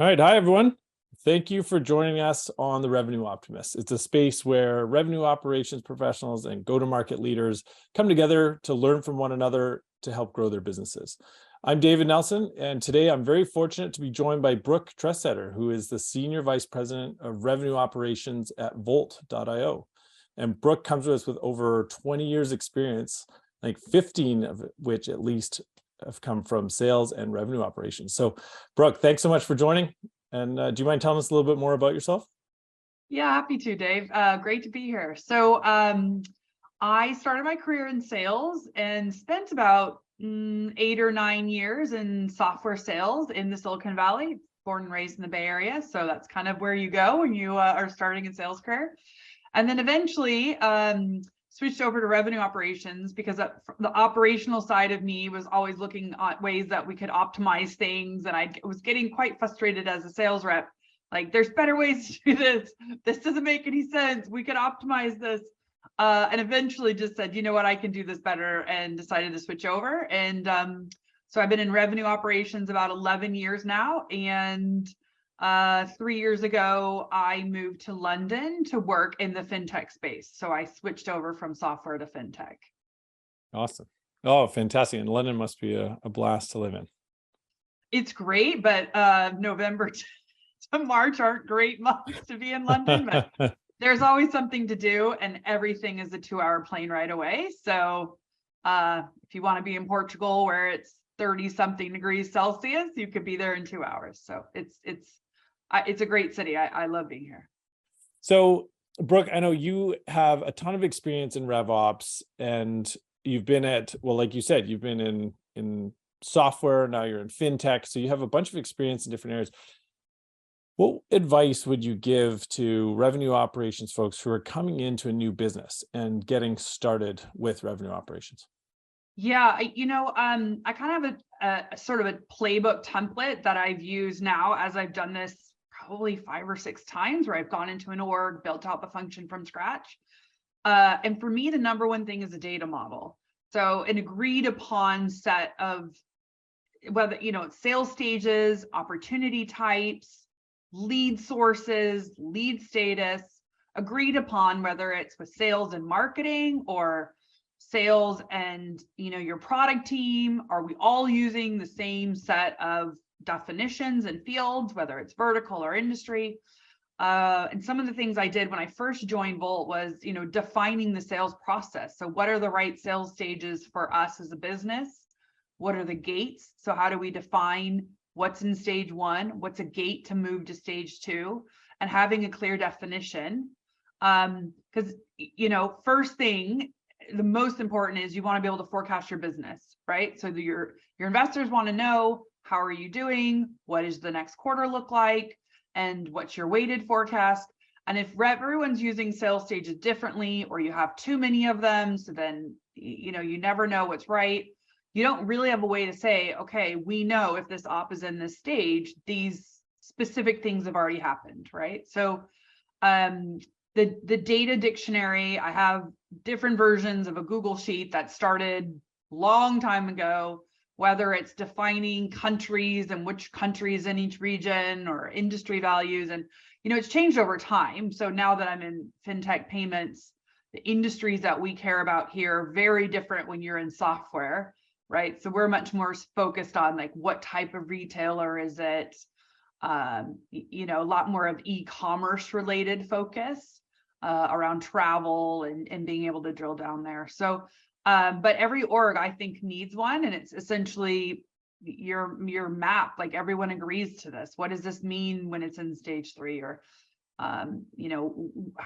All right. Hi, everyone. Thank you for joining us on the Revenue Optimists. It's a space where revenue operations professionals and go-to-market leaders come together to learn from one another to help grow their businesses. I'm David Nelson, and today I'm very fortunate to be joined by Brooke Treseder, who is the Senior Vice President of Revenue Operations at Volt.io. And Brooke comes to us with over 20 years experience, like 15 of which at least have come from sales and revenue operations. So Brooke, thanks so much for joining. And do you mind telling us a little bit more about yourself? Yeah, happy to, Dave. Great to be here. So I started my career in sales and spent about 8 or 9 years in software sales in the Silicon Valley, born and raised in the Bay Area. So that's kind of where you go when you are starting a sales career. And then eventually switched over to revenue operations because the operational side of me was always looking at ways that we could optimize things. And I was getting quite frustrated as a sales rep. Like, there's better ways to do this. This doesn't make any sense. We could optimize this. And eventually just said, you know what, I can do this better, and decided to switch over. And so I've been in revenue operations about 11 years now. And 3 years ago, I moved to London to work in the fintech space. So I switched over from software to fintech. Awesome. Oh, fantastic. And London must be a blast to live in. It's great, but November to March aren't great months to be in London, but there's always something to do, and everything is a 2-hour plane ride away. So if you want to be in Portugal where it's 30 something degrees Celsius, you could be there in 2 hours. So it's a great city. I love being here. So Brooke, I know you have a ton of experience in RevOps, and you've been at, well, like you said, you've been in software, now you're in fintech. So you have a bunch of experience in different areas. What advice would you give to revenue operations folks who are coming into a new business and getting started with revenue operations? Yeah, I kind of have a sort of a playbook template that I've used now as I've done this probably 5 or 6 times, where I've gone into an org, built out the function from scratch. And for me, the number one thing is a data model. So an agreed upon set of whether, sales stages, opportunity types, lead sources, lead status, agreed upon, whether it's with sales and marketing or sales and your product team. Are we all using the same set of definitions and fields, whether it's vertical or industry? And some of the things I did when I first joined Volt was defining the sales process. So what are the right sales stages for us as a business? What are the gates? So how do we define what's in stage 1, what's a gate to move to stage 2, and having a clear definition? Because first thing, the most important is you want to be able to forecast your business, right? So your investors want to know, how are you doing? What does the next quarter look like? And what's your weighted forecast? And if everyone's using sales stages differently, or you have too many of them, so then you never know what's right. You don't really have a way to say, okay, we know if this op is in this stage, these specific things have already happened, right? So the data dictionary, I have different versions of a Google sheet that started long time ago, whether it's defining countries and which countries in each region, or industry values. And, it's changed over time. So now that I'm in fintech payments, the industries that we care about here are very different when you're in software, right? So we're much more focused on like, what type of retailer is it? A lot more of e-commerce related focus around travel and being able to drill down there. So, but every org I think needs one, and it's essentially your map. Like, everyone agrees to this. What does this mean when it's in stage 3? Or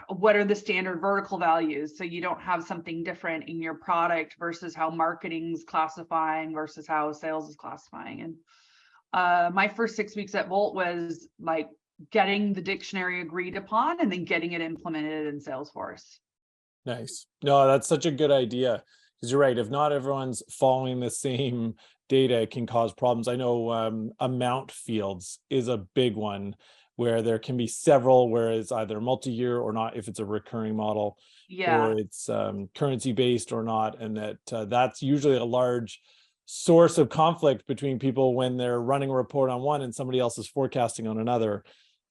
what are the standard vertical values, so you don't have something different in your product versus how marketing's classifying versus how sales is classifying. And my first 6 weeks at Volt was like getting the dictionary agreed upon and then getting it implemented in Salesforce. Nice. No, that's such a good idea, because you're right. If not everyone's following the same data, it can cause problems. I know amount fields is a big one, where there can be several, where it's either multi-year or not, if it's a recurring model, or it's currency based or not. And that's usually a large source of conflict between people when they're running a report on one and somebody else is forecasting on another,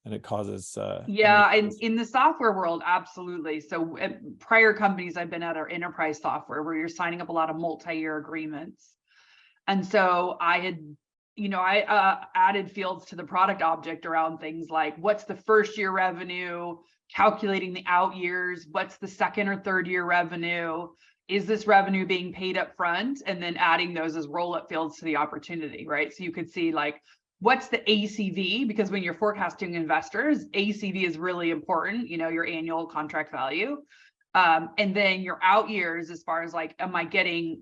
and it causes yeah, and in the software world, absolutely. So prior companies I've been at are enterprise software where you're signing up a lot of multi-year agreements. And so I had, I added fields to the product object around things like what's the first year revenue, calculating the out years, what's the second or third year revenue, is this revenue being paid up front, and then adding those as roll-up fields to the opportunity, right? So you could see like, what's the ACV? Because when you're forecasting investors, ACV is really important, your annual contract value. And then your out years, as far as like, am I getting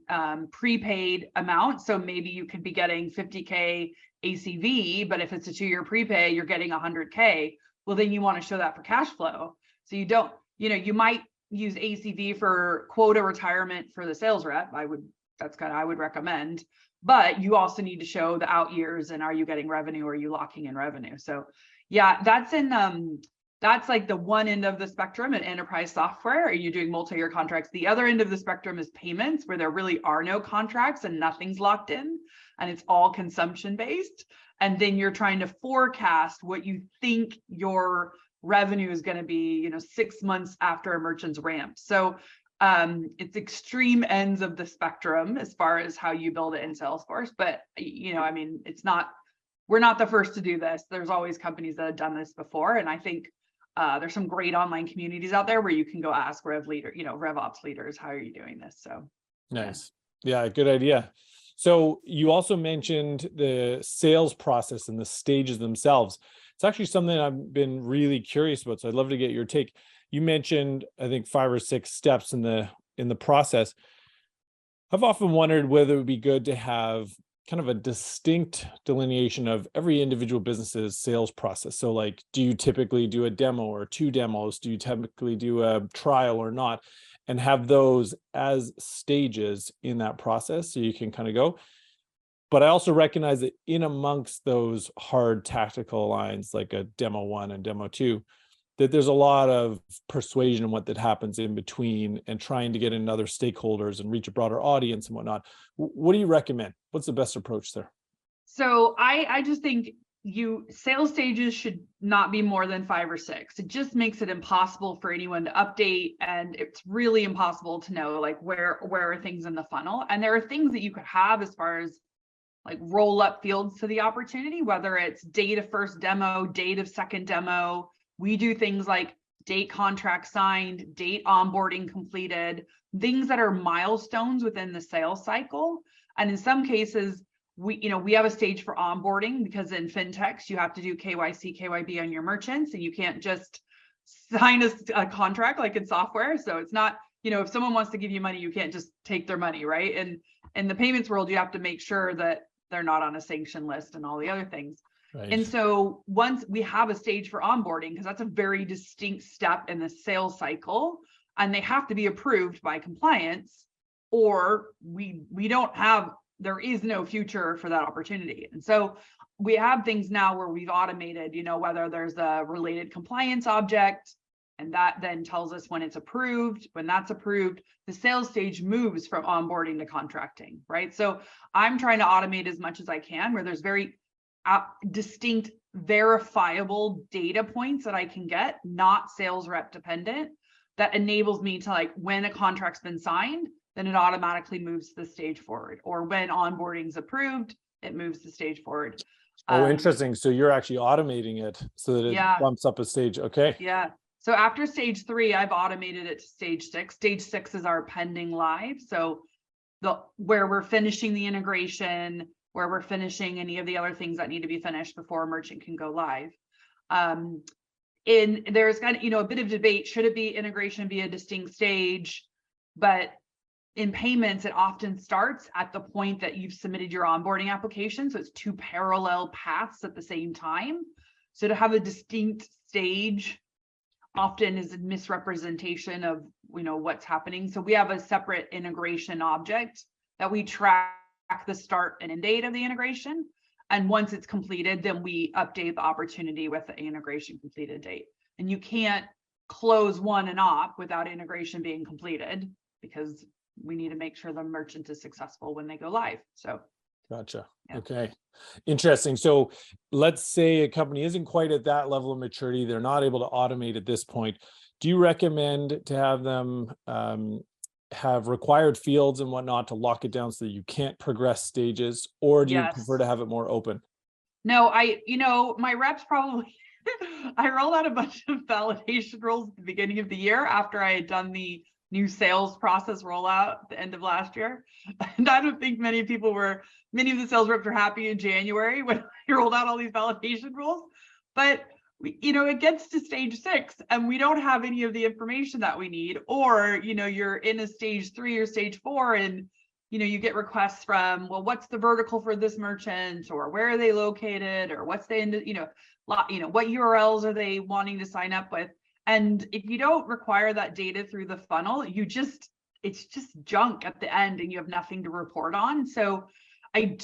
prepaid amount? So maybe you could be getting 50K ACV, but if it's a 2-year prepay, you're getting 100K. Well, then you want to show that for cash flow. So you don't, you might use ACV for quota retirement for the sales rep. I would recommend, but you also need to show the out years and are you getting revenue? Or are you locking in revenue? So yeah, that's like the one end of the spectrum in enterprise software. Are you doing multi-year contracts? The other end of the spectrum is payments, where there really are no contracts and nothing's locked in and it's all consumption based. And then you're trying to forecast what you think your revenue is going to be, 6 months after a merchant's ramp. So it's extreme ends of the spectrum as far as how you build it in Salesforce. But, we're not the first to do this. There's always companies that have done this before. And I think there's some great online communities out there where you can go ask RevOps leaders, how are you doing this? So nice. Yeah, good idea. So you also mentioned the sales process and the stages themselves. It's actually something I've been really curious about. So I'd love to get your take. You mentioned, I think, 5 or 6 steps in the process. I've often wondered whether it would be good to have kind of a distinct delineation of every individual business's sales process. So like, do you typically do a demo or 2 demos? Do you typically do a trial or not? And have those as stages in that process so you can kind of go. But I also recognize that in amongst those hard tactical lines, like a demo 1 and demo 2, that there's a lot of persuasion and what that happens in between and trying to get in other stakeholders and reach a broader audience and whatnot. What do you recommend? What's the best approach there? So I just think sales stages should not be more than 5 or 6. It just makes it impossible for anyone to update. And it's really impossible to know like where are things in the funnel. And there are things that you could have as far as like roll up fields to the opportunity, whether it's date of first demo, date of second demo. We do things like date contract signed, date onboarding completed, things that are milestones within the sales cycle. And in some cases, we have a stage for onboarding, because in fintechs, you have to do KYC, KYB on your merchants, and you can't just sign a contract like in software. So it's not, if someone wants to give you money, you can't just take their money, right? And in the payments world, you have to make sure that they're not on a sanction list and all the other things. Right. And so once we have a stage for onboarding, because that's a very distinct step in the sales cycle, and they have to be approved by compliance, or there is no future for that opportunity. And so we have things now where we've automated, whether there's a related compliance object, and that then tells us when it's approved. When that's approved, the sales stage moves from onboarding to contracting, right? So I'm trying to automate as much as I can, where there's very distinct, verifiable data points that I can get, not sales rep dependent, that enables me to, like, when a contract's been signed, then it automatically moves the stage forward. Or when onboarding's approved, it moves the stage forward. Oh, interesting. So you're actually automating it so that it bumps up a stage. Okay. Yeah. So after stage 3, I've automated it to stage 6. Stage 6 is our pending live. So where we're finishing the integration, where we're finishing any of the other things that need to be finished before a merchant can go live. There's kind of, a bit of debate, should it be integration be a distinct stage? But in payments, it often starts at the point that you've submitted your onboarding application. So it's 2 parallel paths at the same time. So to have a distinct stage often is a misrepresentation of, what's happening. So we have a separate integration object that we track the start and end date of the integration. And once it's completed, then we update the opportunity with the integration completed date. And you can't close one and op without integration being completed, because we need to make sure the merchant is successful when they go live. So Gotcha. yeah. Okay. Interesting. So let's say a company isn't quite at that level of maturity. They're not able to automate at this point. Do you recommend to have them have required fields and whatnot to lock it down so that you can't progress stages, or do you prefer Yes. to have it more open? No, my reps probably, I rolled out a bunch of validation rules at the beginning of the year after I had done the new sales process rollout at the end of last year. And I don't think many of the sales reps were happy in January when I rolled out all these validation rules. But it gets to stage 6 and we don't have any of the information that we need, or, you're in a stage 3 or stage 4 and, you get requests from, well, what's the vertical for this merchant, or where are they located, or what's the, what URLs are they wanting to sign up with? And if you don't require that data through the funnel, it's just junk at the end and you have nothing to report on. So I'm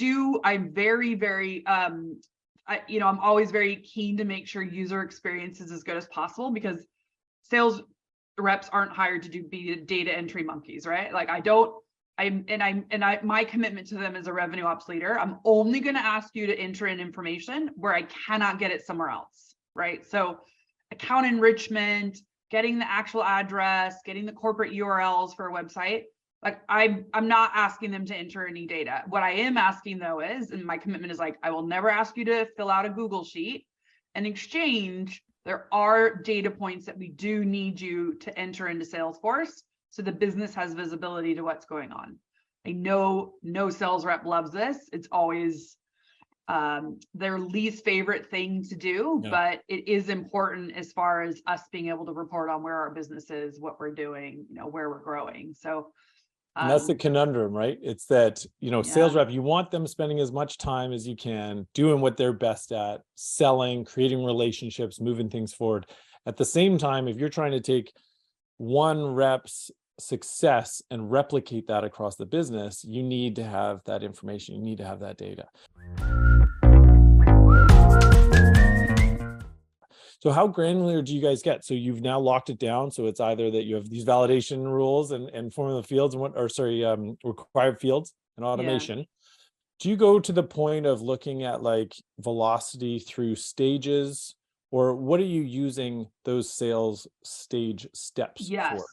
very, very, I'm always very keen to make sure user experience is as good as possible, because sales reps aren't hired to be data entry monkeys, right? Like my commitment to them as a revenue ops leader, I'm only going to ask you to enter in information where I cannot get it somewhere else, right? So account enrichment, getting the actual address, getting the corporate URLs for a website. Like I'm not asking them to enter any data. What I am asking though is, and my commitment is, like, I will never ask you to fill out a Google sheet. In exchange, there are data points that we do need you to enter into Salesforce so the business has visibility to what's going on. I know no sales rep loves this. It's always their least favorite thing to do, but it is important as far as us being able to report on where our business is, what we're doing, where we're growing. So and that's the conundrum, right? It's that, sales rep, you want them spending as much time as you can doing what they're best at, selling, creating relationships, moving things forward. At the same time, if you're trying to take one rep's success and replicate that across the business, you need to have that information. You need to have that data. So how granular do you guys get? So you've now locked it down. So it's either that you have these validation rules and formula fields and required fields and automation. Do you go to the point of looking at like velocity through stages, or what are you using those sales stage steps for?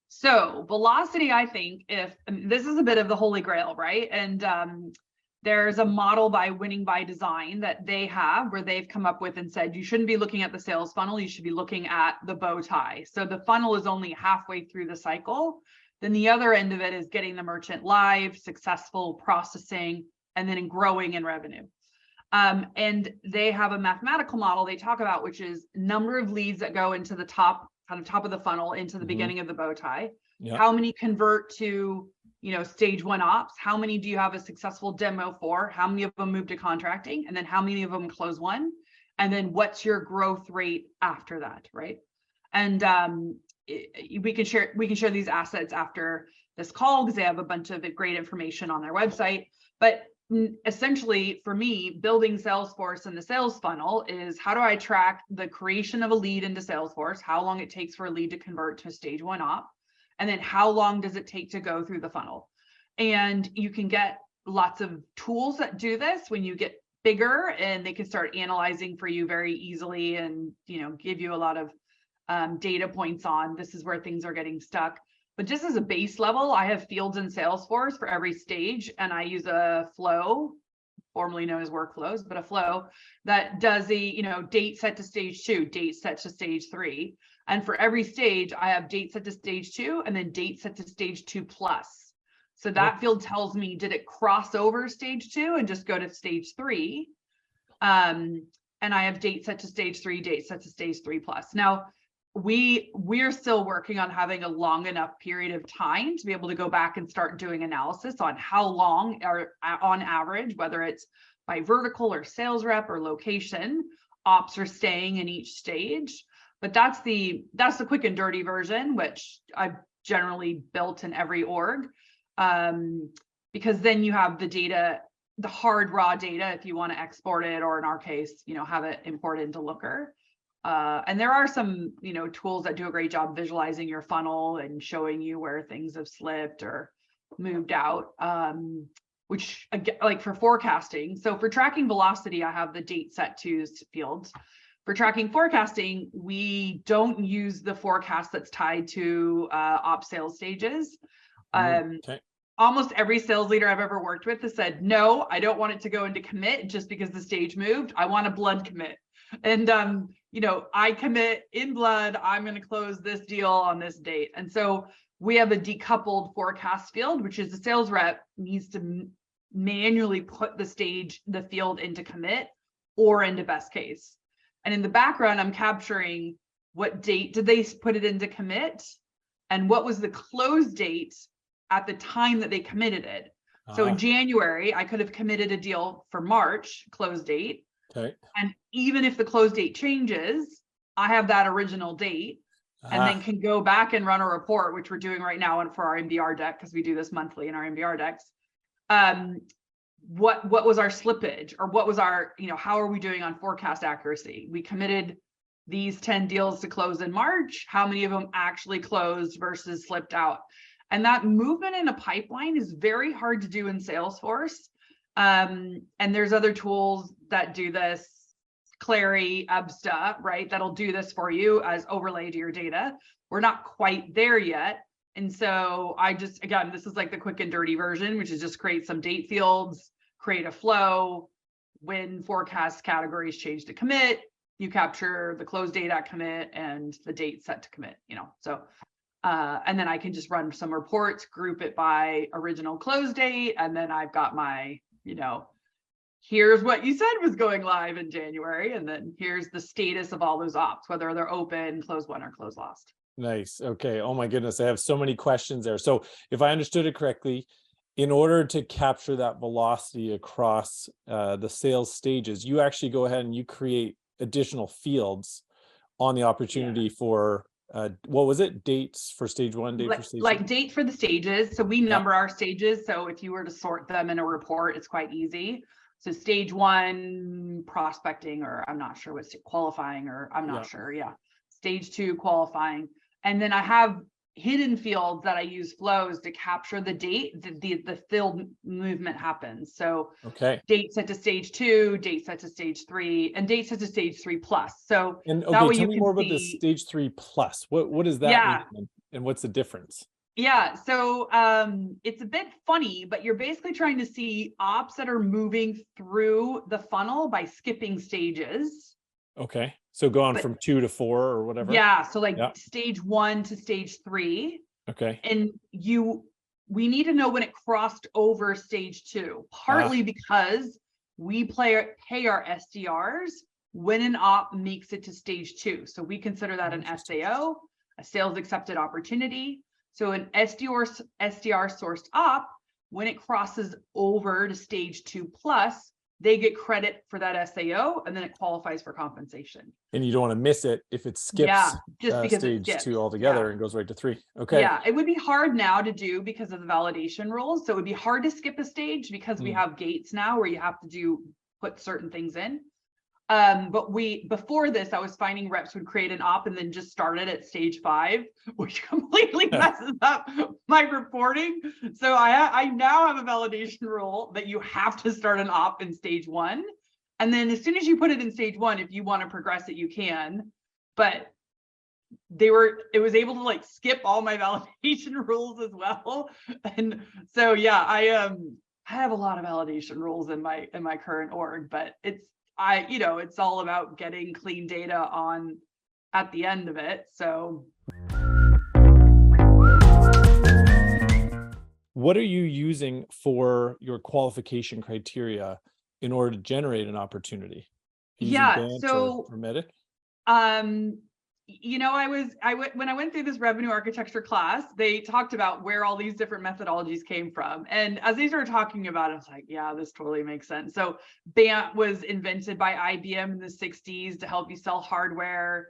So velocity, I think, this is a bit of the holy grail, right? And there's a model by Winning by Design that they have where they've come up with and said, you shouldn't be looking at the sales funnel. You should be looking at the bow tie. So the funnel is only halfway through the cycle. Then the other end of it is getting the merchant live, successful processing, and then growing in revenue. And they have a mathematical model they talk about, which is number of leads that go into the top of the funnel into the beginning of the bow tie. How many convert to stage 1 ops? How many do you have a successful demo for? How many of them move to contracting? And then how many of them close one? And then what's your growth rate after that, right? And we can share these assets after this call because they have a bunch of great information on their website. But essentially, for me, building Salesforce and the sales funnel is, how do I track the creation of a lead into Salesforce, how long it takes for a lead to convert to a stage 1 op, and then how long does it take to go through the funnel? And you can get lots of tools that do this when you get bigger, and they can start analyzing for you very easily and give you a lot of data points on this is where things are getting stuck. But just as a base level, I have fields in Salesforce for every stage, and I use a flow, formerly known as workflows, but a flow that does the date set to stage 2, date set to stage 3. And for every stage, I have date set to stage 2 and then date set to stage 2 plus. So that field tells me, did it cross over stage 2 and just go to stage 3? And I have date set to stage 3, date set to stage 3 plus. Now, we're still working on having a long enough period of time to be able to go back and start doing analysis on how long are, on average, whether it's by vertical or sales rep or location, ops are staying in each stage. But that's the quick and dirty version, which I've generally built in every org, because then you have the data, the hard raw data, if you want to export it, or in our case, have it imported into Looker. And there are some, tools that do a great job visualizing your funnel and showing you where things have slipped or moved out, which like for forecasting. So for tracking velocity, I have the date set to fields. For tracking forecasting, we don't use the forecast that's tied to op sales stages. Okay. Almost every sales leader I've ever worked with has said, no, I don't want it to go into commit just because the stage moved. I want a blood commit. And, I commit in blood, I'm going to close this deal on this date. And so we have a decoupled forecast field, which is the sales rep needs to manually put the field into commit or into best case. And in the background, I'm capturing what date did they put it into commit and what was the close date at the time that they committed it. So in January, I could have committed a deal for March close date. Okay. And even if the close date changes, I have that original date and then can go back and run a report, which we're doing right now for our MBR deck, because we do this monthly in our MBR decks. What was our slippage, or what was our, how are we doing on forecast accuracy? We committed these 10 deals to close in March. How many of them actually closed versus slipped out? And that movement in a pipeline is very hard to do in Salesforce. And there's other tools that do this, Clary, Ebsta, right? That'll do this for you as overlay to your data. We're not quite there yet. And so again, this is like the quick and dirty version, which is just create some date fields, create a flow. When forecast categories change to commit, you capture the close date at commit and the date set to commit, so. And then I can just run some reports, group it by original close date. And then I've got my, here's what you said was going live in January. And then here's the status of all those ops, whether they're open, close won, or close lost. Nice. Okay. Oh my goodness. I have so many questions there. So if I understood it correctly, in order to capture that velocity across the sales stages, you actually go ahead and you create additional fields on the opportunity for what was it? Dates for stage one, date for stage two? Like date for the stages. So we number our stages. So if you were to sort them in a report, it's quite easy. So stage one, prospecting, or I'm not sure what's qualifying, or I'm not sure. Yeah. Stage two, qualifying. And then I have hidden fields that I use flows to capture the date the field movement happens. So date set to stage two, date set to stage three, and date set to stage 3+. So tell me more about the stage 3+. What does that mean, and what's the difference? Yeah, so it's a bit funny, but you're basically trying to see ops that are moving through the funnel by skipping stages. Okay. So going from 2 to 4 or whatever. Yeah. So like stage 1 to stage 3. Okay. And we need to know when it crossed over stage 2, partly because we pay our SDRs when an op makes it to stage 2. So we consider that an SAO, a sales accepted opportunity. So an SDR sourced op, when it crosses over to stage 2+, they get credit for that SAO, and then it qualifies for compensation. And you don't want to miss it if it skips just because stage 2 altogether and goes right to 3. Okay. Yeah, it would be hard now to do because of the validation rules. So it would be hard to skip a stage because we have gates now where you have to put certain things in. But before this, I was finding reps would create an op and then just start it at stage 5, which completely messes up my reporting. So I now have a validation rule that you have to start an op in stage 1. And then as soon as you put it in stage 1, if you want to progress it, you can. But it was able to like skip all my validation rules as well. And so, yeah, I have a lot of validation rules in my current org, but it's all about getting clean data on at the end of it. So what are you using for your qualification criteria in order to generate an opportunity? So or Medic? when I went through this revenue architecture class, they talked about where all these different methodologies came from. And as they started talking about it, I was like, yeah, this totally makes sense. So BANT was invented by IBM in the 60s to help you sell hardware.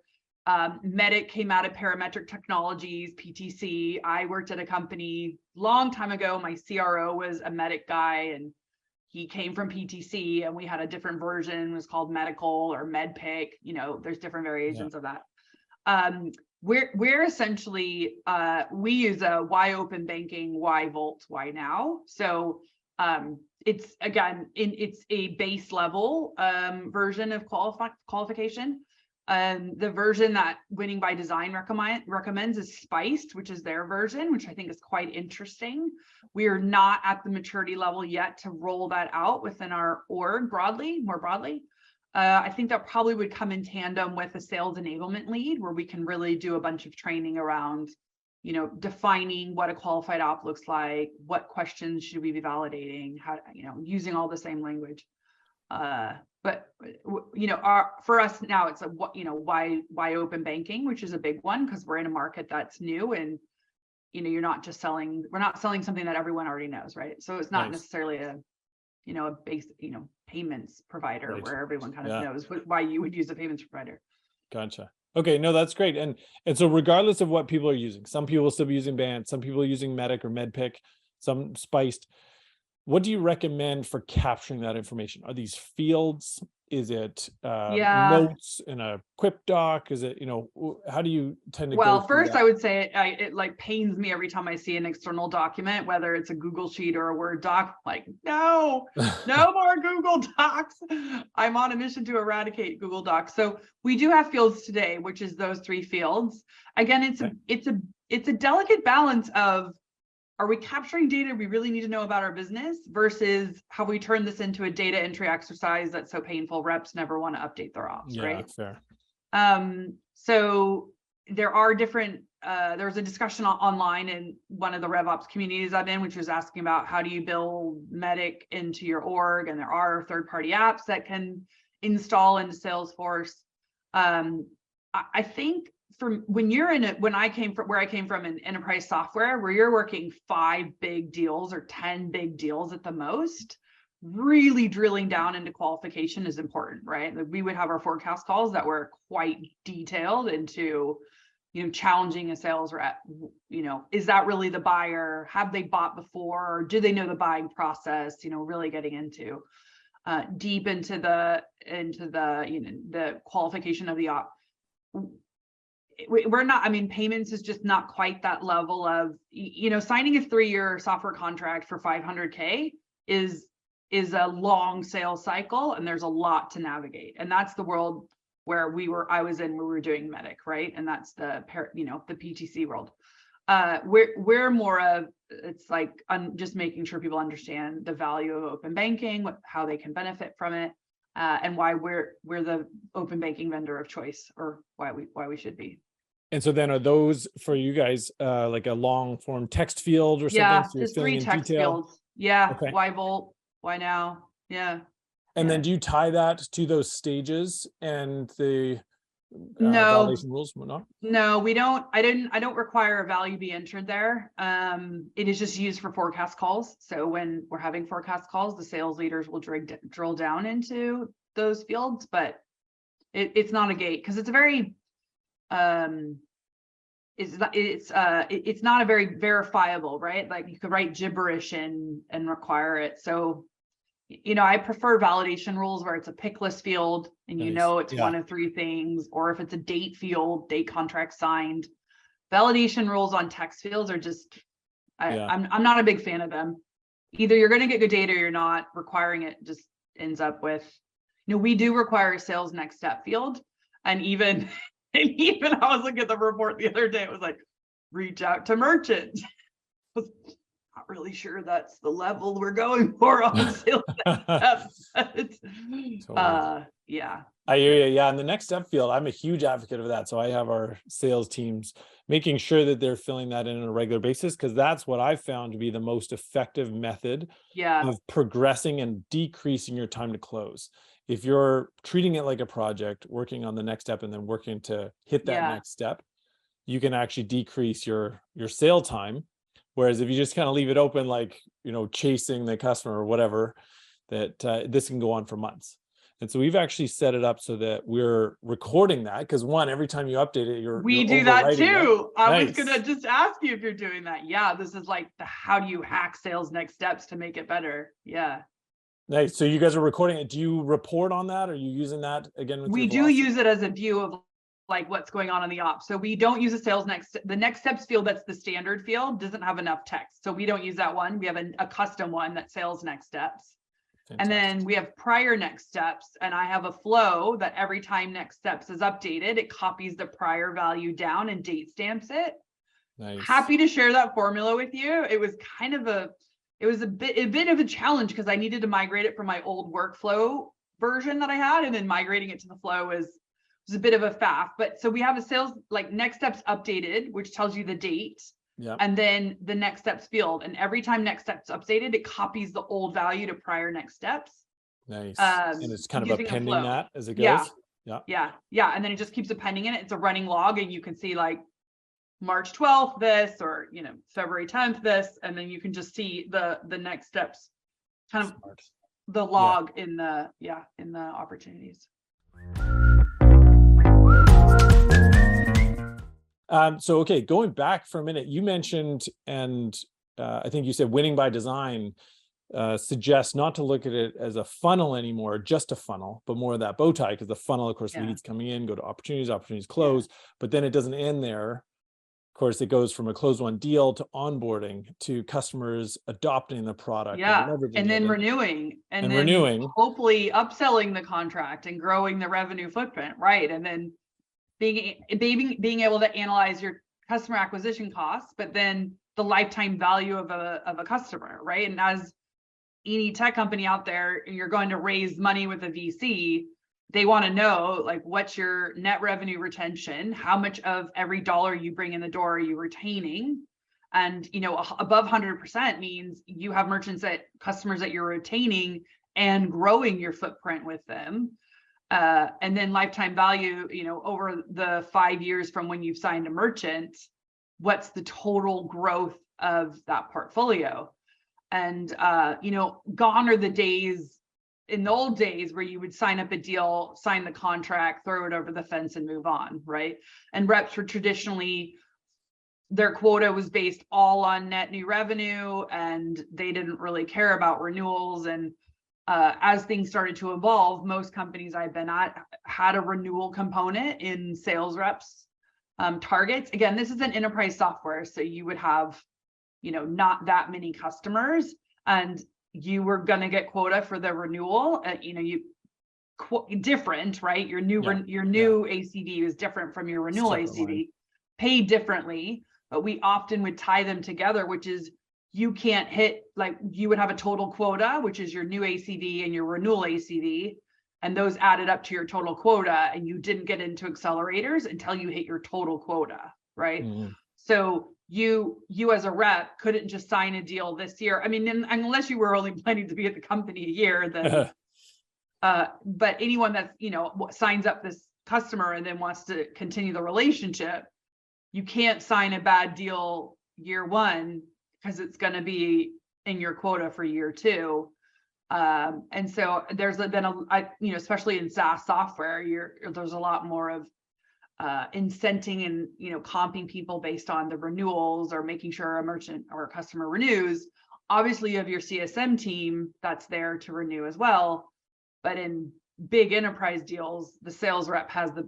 Medic came out of Parametric Technologies, PTC. I worked at a company long time ago. My CRO was a Medic guy, and he came from PTC and we had a different version, it was called medical or medpic, there's different variations of that. We're essentially, we use a why open banking, why Vault, why now. So it's again, it's a base level version of qualification. The version that Winning by Design recommends is Spiced, which is their version, which I think is quite interesting. We are not at the maturity level yet to roll that out within our org more broadly. I think that probably would come in tandem with a sales enablement lead, where we can really do a bunch of training around, defining what a qualified op looks like, what questions should we be validating, how, using all the same language. But for us now, it's why open banking, which is a big one because we're in a market that's new, and we're not selling something that everyone already knows, right? So it's not necessarily a base, payments provider where everyone kind of knows why you would use a payments provider. Gotcha. Okay, no, that's great. And so regardless of what people are using, some people will still be using Band, some people are using Medic or MedPick, some Spiced. What do you recommend for capturing that information? Are these fields? Is it notes in a Quip doc? Is it, how do you tend to Well, first I would say it like pains me every time I see an external document, whether it's a Google Sheet or a Word doc, like, no more Google Docs. I'm on a mission to eradicate Google Docs. So we do have fields today, which is those 3 fields. Again, it's a delicate balance of, are we capturing data we really need to know about our business versus how we turn this into a data entry exercise that's so painful reps never want to update their ops, right? Fair. So there are different, there was a discussion online in one of the RevOps communities I'm in, which was asking about how do you build Medic into your org, and there are third-party apps that can install into Salesforce. I think where I came from in enterprise software, where you're working 5 big deals or 10 big deals at the most, really drilling down into qualification is important, right? Like we would have our forecast calls that were quite detailed into, challenging a sales rep. Is that really the buyer? Have they bought before? Do they know the buying process? Really getting into deep into the the qualification of the op. We're not, payments is just not quite that level of, signing a 3-year software contract for $500K is a long sales cycle, and there's a lot to navigate. And that's the world where I was in, where we were doing Medic, right? And that's the PTC world. We're more of, it's like just making sure people understand the value of open banking, how they can benefit from it, and why we're the open banking vendor of choice, or why we should be. And so then are those for you guys like a long form text field or something? Yeah, so just 3 text fields. Yeah. Okay. Why Volt? Why now? Yeah. And then do you tie that to those stages and the no validation rules? No, we don't. I don't require a value be entered there. It is just used for forecast calls. So when we're having forecast calls, the sales leaders will drill down into those fields, but it's not a gate, because it's a very it's not a very verifiable, right? Like you could write gibberish and require it. So I prefer validation rules where it's a pick list field and it's one of 3 things, or if it's a date field, date contract signed. Validation rules on text fields are just, I'm not a big fan of them. Either you're going to get good data or you're not. Requiring it just ends up with, we do require a sales next step field. And even I was looking at the report the other day, it was like, reach out to merchants. I was not really sure that's the level we're going for on sales. Yeah. I hear you. Yeah. In the next step field, I'm a huge advocate of that. So I have our sales teams making sure that they're filling that in on a regular basis, because that's what I've found to be the most effective method of progressing and decreasing your time to close. If you're treating it like a project, working on the next step and then working to hit that next step, you can actually decrease your sale time. Whereas if you just kind of leave it open, like, chasing the customer or whatever, that this can go on for months. And so we've actually set it up so that we're recording that, because every time you update it, we do that too. I was gonna just ask you if you're doing that. Yeah, this is like how do you hack sales next steps to make it better? Yeah. Nice. So you guys are recording it. Do you report on that? Are you using that again with We your do velocity? use it as a view of like what's going on in the ops. So we don't use a the next steps field. That's the standard field, doesn't have enough text. So we don't use that one. We have a custom one that sales next steps. Fantastic. And then we have prior next steps, and I have a flow that every time next steps is updated, it copies the prior value down and date stamps it. Nice. Happy to share that formula with you. It was kind of a bit of a challenge because I needed to migrate it from my old workflow version that I had, and then migrating it to the flow was a bit of a faff. But so we have a sales like next steps updated, which tells you the date. Yeah. And then the next steps field. And every time next steps updated, it copies the old value to prior next steps. Nice. And it's kind of appending that as it goes. Yeah. And then it just keeps appending it. It's a running log, and you can see like March 12th, this, or, February 10th, this, and then you can just see the next steps, kind of the log in the opportunities. So, okay, going back for a minute, you mentioned, and I think you said winning by design suggests not to look at it as a funnel anymore, just a funnel, but more of that bow tie, because the funnel, of course, leads coming in, go to opportunities close, but then it doesn't end there. Of course, it goes from a closed won deal to onboarding to customers adopting the product. And then renewing, and then renewing, hopefully upselling the contract and growing the revenue footprint, right? And then being able to analyze your customer acquisition costs, but then the lifetime value of a customer, right? And as any tech company out there, you're going to raise money with a VC, they want to know like what's your net revenue retention, how much of every dollar you bring in the door are you retaining, and above 100% means you have customers that you're retaining and growing your footprint with them. And then lifetime value, over the 5 years from when you've signed a merchant, what's the total growth of that portfolio? And, gone are the days in the old days where you would sign up a deal, sign the contract, throw it over the fence and move on, right? And reps were traditionally, their quota was based all on net new revenue, and they didn't really care about renewals. And as things started to evolve, most companies I've been at had a renewal component in sales reps targets. Again, this is an enterprise software, so you would have, not that many customers, and you were going to get quota for the renewal. Different, right? Your new ACV is different from your renewal ACV, paid differently, but we often would tie them together, which is you can't hit, like you would have a total quota, which is your new ACV and your renewal ACV, and those added up to your total quota, and you didn't get into accelerators until you hit your total quota, right? Mm-hmm. So you as a rep couldn't just sign a deal this year. I mean, unless you were only planning to be at the company a year, then but anyone that's signs up this customer and then wants to continue the relationship, you can't sign a bad deal year one because it's going to be in your quota for year two. And so there's been especially in SaaS software, there's a lot more of incenting and comping people based on the renewals or making sure a merchant or a customer renews. Obviously you have your CSM team that's there to renew as well, but in big enterprise deals, the sales rep has the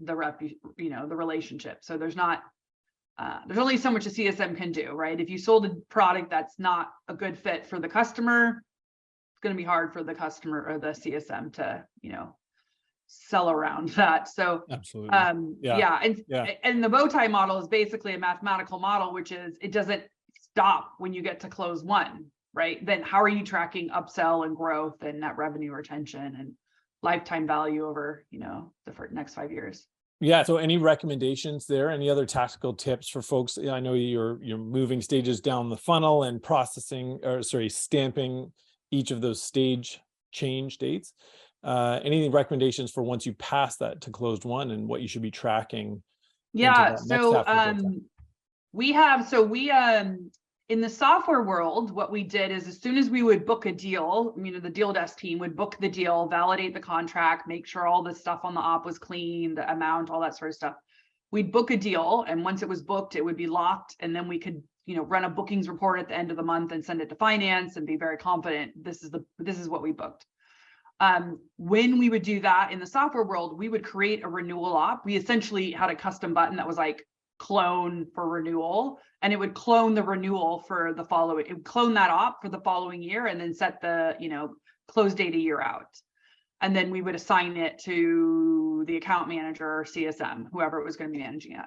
rep, the relationship. So there's only so much a CSM can do, right? If you sold a product that's not a good fit for the customer, it's going to be hard for the customer or the CSM to sell around that. So absolutely. And the bow tie model is basically a mathematical model, which is it doesn't stop when you get to close one, right? Then how are you tracking upsell and growth and net revenue retention and lifetime value over the next 5 years? Yeah. So any recommendations there? Any other tactical tips for folks? I know you're moving stages down the funnel and stamping each of those stage change dates. Any recommendations for once you pass that to closed one and what you should be tracking? In the software world, what we did is as soon as we would book a deal, the deal desk team would book the deal, validate the contract, make sure all the stuff on the op was clean, the amount, all that sort of stuff. we'd book a deal, and once it was booked, it would be locked, and then we could, run a bookings report at the end of the month and send it to finance and be very confident this is what we booked. When we would do that in the software world, we would create a renewal op. We essentially had a custom button that was like clone for renewal, and it would clone the renewal for the following, it would clone that op for the following year, and then set the, close date a year out. And then we would assign it to the account manager or CSM, whoever it was going to be managing it.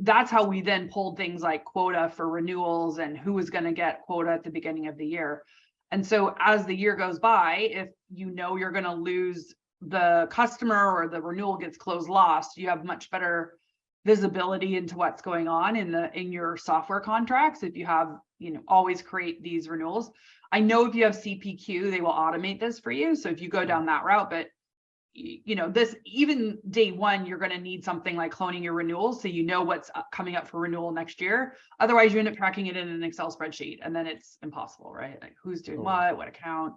That's how we then pulled things like quota for renewals and who was going to get quota at the beginning of the year. And so as the year goes by, if you're going to lose the customer or the renewal gets closed lost, you have much better visibility into what's going on in your software contracts. If you have, always create these renewals. I know if you have CPQ, they will automate this for you. So if you go down that route, but this, even day one, you're going to need something like cloning your renewals, so you know what's coming up for renewal next year. Otherwise, you end up tracking it in an Excel spreadsheet, and then it's impossible, right? Like who's doing what account.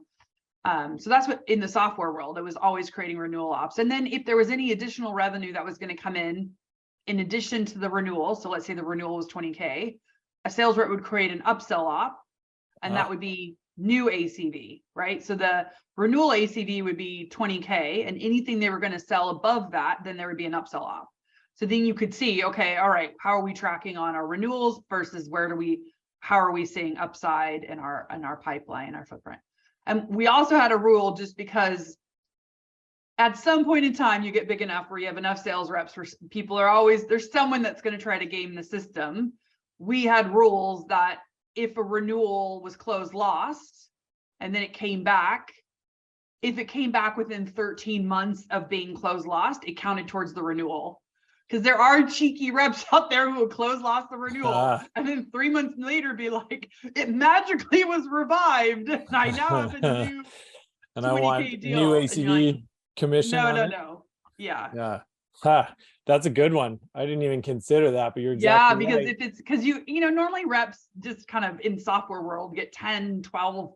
So that's what in the software world, it was always creating renewal ops. And then if there was any additional revenue that was going to come in addition to the renewal, so let's say the renewal was 20K, a sales rep would create an upsell op, and that would be new ACV, right? So the renewal ACV would be 20K, and anything they were going to sell above that, then there would be an upsell op. So then you could see, okay, all right, how are we tracking on our renewals versus how are we seeing upside in our pipeline, our footprint? And we also had a rule, just because at some point in time you get big enough where you have enough sales reps where people are always, there's someone that's going to try to game the system. We had rules that if a renewal was closed lost and then it came back, if it came back within 13 months of being closed lost, it counted towards the renewal. Because there are cheeky reps out there who will close lost the renewal and then 3 months later be like, it magically was revived, and I now have a new and I want deal. New ACV like, commission. No. Yeah. That's a good one. I didn't even consider that, but you're exactly because right. if it's because normally reps just kind of in software world get 10-12%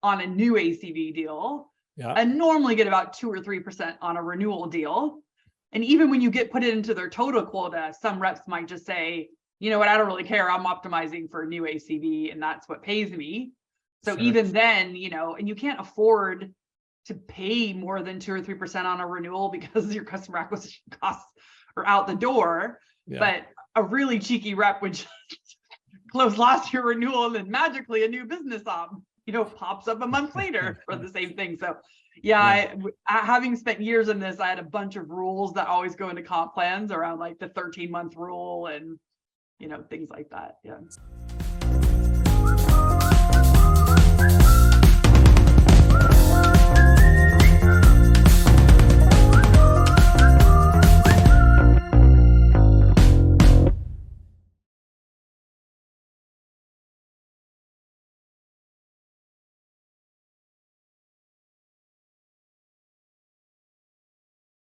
on a new ACV deal, and normally get about 2 or 3% on a renewal deal. And even when you put it into their total quota, some reps might just say, you know what, I don't really care, I'm optimizing for new ACV and that's what pays me. So even then, and you can't afford to pay more than 2 or 3% on a renewal because your customer acquisition costs are out the door. But a really cheeky rep would just close last year renewal, and then magically a new business op, pops up a month later for the same thing. So I, having spent years in this, I had a bunch of rules that always go into comp plans around like the 13-month rule and, things like that. Yeah.